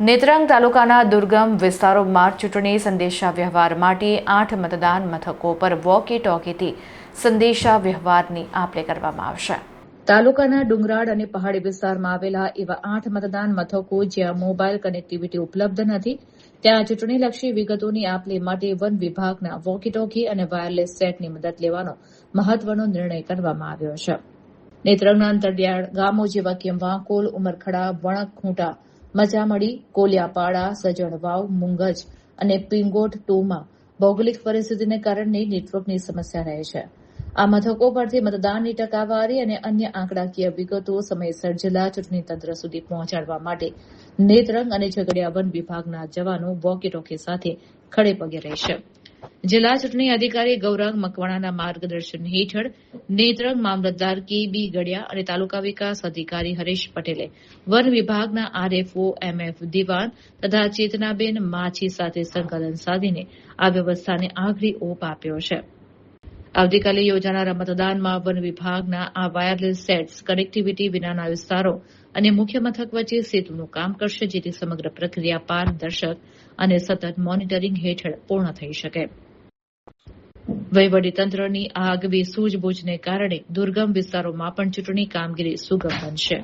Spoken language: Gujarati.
નેત્રંગ તાલુકાના દુર્ગમ વિસ્તારોમાં ચૂંટણી સંદેશા વ્યવહાર માટે 8 મતદાન મથકો પર વોકી ટોકીથી સંદેશા વ્યવહારની આપ-લે કરવામાં આવશે. તાલુકાના ડુંગરાળ અને પહાડી વિસ્તારમાં આવેલા એવા 8 મતદાન મથકો જ્યાં મોબાઈલ કનેક્ટિવિટી ઉપલબ્ધ નથી, ત્યાં ચૂંટણીલક્ષી વિગતોની આપ-લે માટે વન વિભાગના વોકી ટોકી અને વાયરલેસ સેટની મદદ લેવાનો મહત્વનો નિર્ણય કરવામાં આવ્યો છે. નેત્રંગના અંતરિયાળ ગામો જેવા કે વાંકોલ, ઉમરખડા, વણકખૂંટા, મચામડી, કોલિયાપાડા, સજણવાવ, મુંગજ અને પિંગોટ 2માં ભૌગોલિક પરિસ્થિતિને કારણે નેટવર્કની સમસ્યા રહે છે. આ મથકો પરથી મતદાનની ટકાવારી અને અન્ય આંકડાકીય વિગતો સમયસર જિલ્લા ચૂંટણી તંત્ર સુધી પહોંચાડવા માટે નેત્રંગ અને ઝઘડિયા વન વિભાગના જવાનો વોકી ટોકી સાથે ખડેપગે રહેશે. જિલ્લા ચૂંટણી અધિકારી ગૌરાંગ મકવાણાના માર્ગદર્શન હેઠળ નેત્રંગ મામલતદાર કે.બી. ગડિયા અને તાલુકા વિકાસ અધિકારી હરીશ પટેલે વન વિભાગના આરએફઓ એમએફ દિવાન તથા ચેતનાબેન માછી સાથે સંકલન સાધીને આ વ્યવસ્થાને આખરી ઓપ આપ્યો છે. આવતીકાલે યોજાનારા મતદાનમાં વન વિભાગના આ વાયરલેસ સેટ્સ કનેક્ટિવિટી વિનાના વિસ્તારો અને મુખ્ય મથક વચ્ચે સેતુનું કામ કરશે, જેથી સમગ્ર પ્રક્રિયા પારદર્શક અને સતત મોનિટરિંગ હેઠળ પૂર્ણ થઈ શકે. વહીવટીતંત્રની આ આગવી સૂઝબૂછને કારણે દુર્ગમ વિસ્તારોમાં પણ ચૂંટણી કામગીરી સુગમ બનશે.